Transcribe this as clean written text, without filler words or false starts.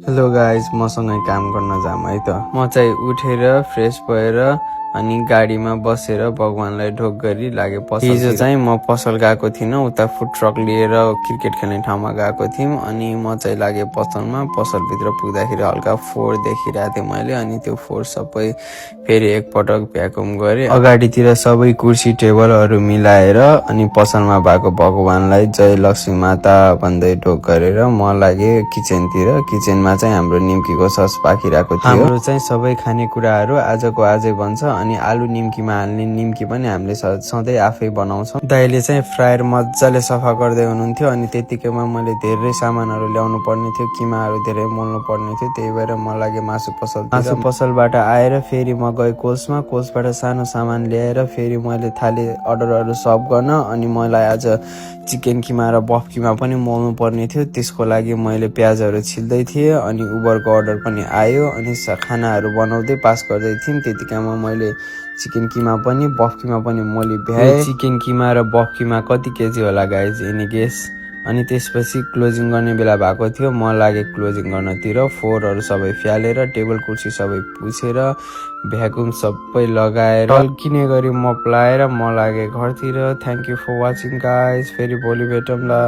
Hello guys, मसँगै काम गर्न जाम है त। म चाहिँ उठेर फ्रेस भएर अनि गाडीमा बसेर भगवानलाई ढोक गरी लागे पसल। हिजो चाहिँ म पसल गएको थिइनँ, उता फुड ट्रक लिएर क्रिकेट खेल्ने ठाउँमा गएको थियौँ। अनि म चाहिँ लागे पसलमा। पसलभित्र पुग्दाखेरि हल्का फोहोर देखिरहेको थिएँ मैले। अनि त्यो फोहोर सबै फेरि एकपटक भ्याकुम गरेँ। अगाडितिर सबै कुर्सी टेबलहरू मिलाएर अनि पसलमा भएको भगवानलाई जय लक्ष्मी माता भन्दै ढोक गरेर म लागे किचनतिर। किचनमा चाहिँ हाम्रो निम्कीको सस पाकिरहेको थियो। हाम्रो चाहिँ सबै खानेकुराहरू आजको आजै बन्छ। अनि आलु निम्कीमा हाल्ने निम्की पनि हामीले सधैँ आफै बनाउँछौँ। दाइले चाहिँ फ्रायर मजाले सफा गर्दै हुनुहुन्थ्यो। अनि त्यतिकैमा मैले धेरै सामानहरू ल्याउनु पर्ने थियो, किमाहरू धेरै मोल्नु पर्ने थियो। त्यही भएर म लागे मासु पसलबाट आएर फेरि म गएँ कोल्समा। कोल्सबाट सानो सामान ल्याएर फेरि मैले थालेँ अर्डरहरू सर्भ गर्न। अनि मलाई आज चिकन किमा र बफ किमा पनि मोल्नु पर्ने थियो। त्यसको लागि मैले प्याजहरू छिल्दै थिएँ। अनि उबरको अर्डर पनि आयो। अनि खानाहरू बनाउँदै पास गर्दै थियौँ। त्यतिकैमा मैले चिकन किमा पनि बफ किमा पनि मोली भ्याएँ। चिकन किमा र बफ किमा कति केजी होला गाइज, एनी गेस? अनि त्यसपछि क्लोजिङ गर्ने बेला भएको थियो। म लागे क्लोजिङ गर्नतिर। फोहोरहरू सबै फ्यालेर टेबल कुर्सी सबै पुछेर भ्याकुम सबै लगाएर टल्किने गरी मप लाएर म लागे घरतिर। Thank you for watching guys. फेरि भोलि भेटौँला।